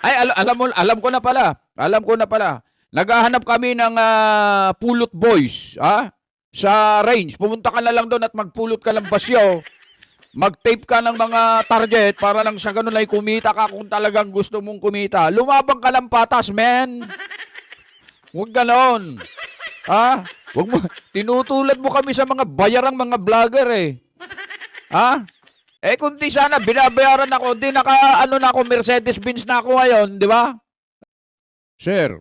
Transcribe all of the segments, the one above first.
Ay, alam mo, alam ko na pala. Alam ko na pala. Naghahanap kami ng pulot boys, sa range. Pumunta ka na lang doon at magpulot ka ng basyo. Mag-tape ka ng mga target para lang sa ganun ay kumita ka kung talagang gusto mong kumita. Lumabang ka ng patas, men. Huwag ganon. Ha? Huwag mo, tinutulad mo kami sa mga bayarang mga vlogger eh. Ha? Eh kung di sana binabayaran ako, di ano na ako, Mercedes-Benz na ako ngayon, di ba? Sir,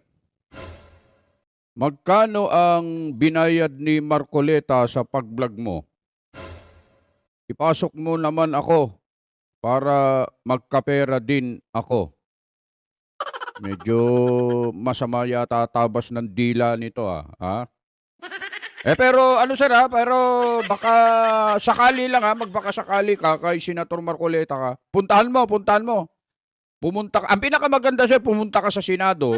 magkano ang binayad ni Marcoleta sa pag-vlog mo? Ipasok mo naman ako para magkapera din ako. Medyo masama yata tabas ng dila nito ha? Pero ano sir pero baka sakali lang magbaka sakali ka kay Senator Marcoleta ka. Puntahan mo. Pumunta ka. Ang pinakamaganda sir, pumunta ka sa Senado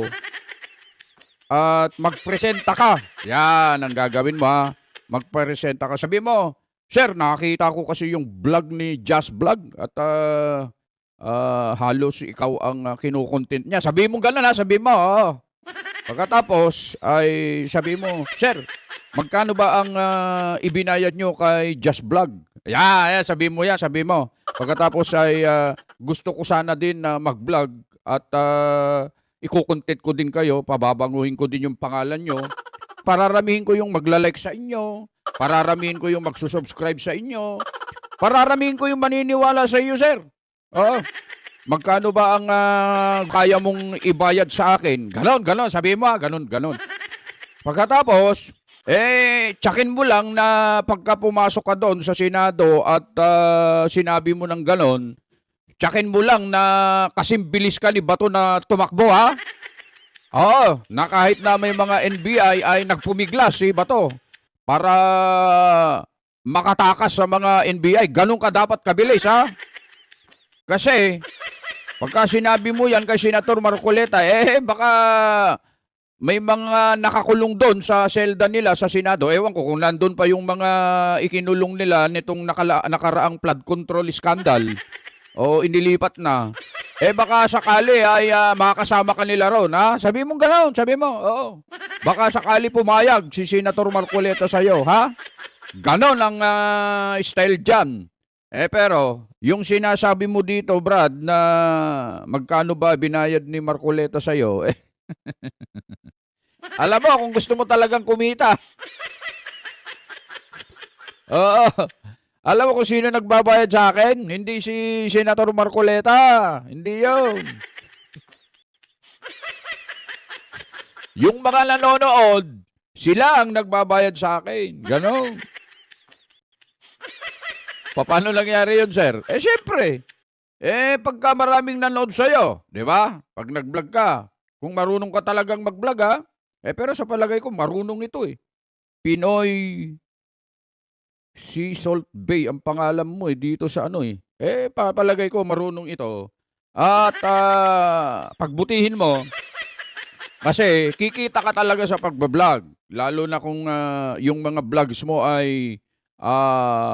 at magpresenta ka. Yan ang gagawin mo Magpresenta ka. Sabi mo, sir, nakakita ko kasi yung vlog ni Just Vlog at halos ikaw ang kinukontent niya. Sabi mo gano'n sabi mo. Pagkatapos ay sabi mo, sir, magkano ba ang ibinayad nyo kay Just Vlog? Sabi mo. Pagkatapos ay gusto ko sana din na mag-vlog at ikukontent ko din kayo, pababanguhin ko din yung pangalan nyo, pararamihin ko yung magla-like sa inyo, pararamihin ko yung magsusubscribe sa inyo, pararamihin ko yung maniniwala sa iyo, sir. Oo. Magkano ba ang kaya mong ibayad sa akin? Ganon, sabi mo ganon. Pagkatapos, tsakin mo lang na pagka pumasok ka doon sa Senado at sinabi mo ng ganon, tsakin mo lang na kasing bilis ka ni Bato na tumakbo, Oo, na kahit na may mga NBI ay nagpumiglas si Bato para makatakas sa mga NBI. Ganon ka dapat kabilis, Kasi, pagka sinabi mo yan kay Senator Marcoleta, baka may mga nakakulong doon sa selda nila sa Senado. Ewan ko kung nandun pa yung mga ikinulong nila nitong nakaraang flood control scandal o inilipat na. Baka sakali ay makakasama ka nila ron, Sabi mo gano'n, sabi mo, oo. Baka sakali pumayag si Senator Marcoleta sa'yo, Ganon ang style dyan. Pero, yung sinasabi mo dito, Brad, na magkano ba binayad ni Marcoleta sa'yo, alam mo, kung gusto mo talagang kumita. Oo. Alam mo kung sino nagbabayad sa akin? Hindi si Senator Marcoleta. Hindi yun. Yung mga nanonood, sila ang nagbabayad sa akin. Ganon. Paano nangyari yun, sir? Siyempre. Pagka maraming nanood sa'yo, di ba? Pag nag-vlog ka, kung marunong ka talagang mag-vlog, pero sa palagay ko, marunong ito Pinoy Sea Salt Bay ang pangalan mo dito sa palagay ko, marunong ito. At pagbutihin mo, kasi kikita ka talaga sa pagbablog. Lalo na kung yung mga vlogs mo ay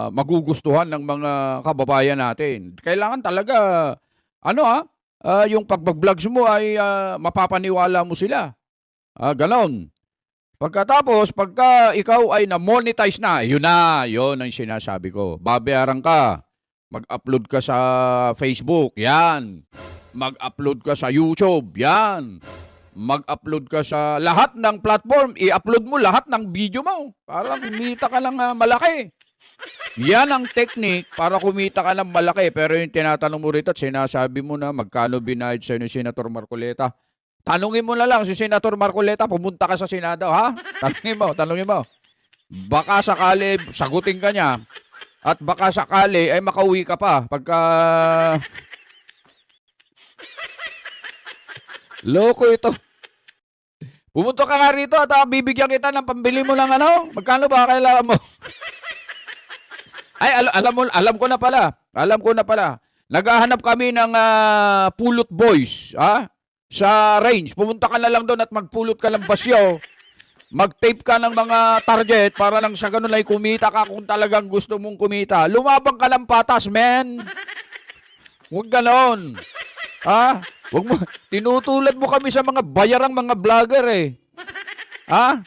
magugustuhan ng mga kababayan natin. Kailangan talaga, yung pag-vlogs mo ay mapapaniwala mo sila. Ganon. Pagkatapos, pagka ikaw ay na-monetize na, yun ang sinasabi ko. Babayaran ka. Mag-upload ka sa Facebook, yan. Mag-upload ka sa YouTube, yan. Mag-upload ka sa lahat ng platform, i-upload mo lahat ng video mo para kumita ka ng malaki. Yan ang technique para kumita ka ng malaki. Pero yung tinatanong mo rito at sinasabi mo na magkano binayad sa'yo ni Senator Marcoleta, tanungin mo na lang si Senator Marcoleta, pumunta ka sa Senado, Tanungin mo. Baka sakali sagutin ka niya at baka sakali ay makauwi ka pa pagka loko ito. Pumunta ka nga rito at bibigyan kita ng pambili mo ng magkano ba kailangan mo? Ay, alam ko na pala. Naghahanap kami ng pulot boys, sa range. Pumunta ka na lang doon at magpulot ka ng basyo. Mag-tape ka ng mga target para lang sa ganun ay kumita ka kung talagang gusto mong kumita. Lumabang ka ng patas, men. Huwag ganon. Ha? Wag mo, tinutulad mo kami sa mga bayarang mga vlogger eh. Ha?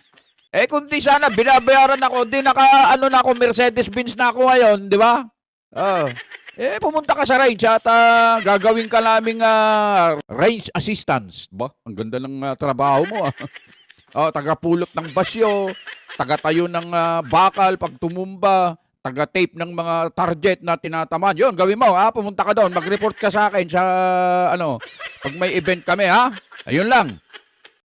Eh kung di sana binabayaran ako, di ano na ako, Mercedes-Benz na ako ngayon, di ba? Oh. Eh pumunta ka sa range at gagawin ka naming range assistance. Ba? Ang ganda ng trabaho mo ah. Oh, taga-pulot ng basyo, taga-tayo ng bakal pag tumumba, taga-tape ng mga target na tinataman. Yun, gawin mo ha. Pumunta ka doon, mag-report ka sa akin sa pag may event kami ha. Ayun lang.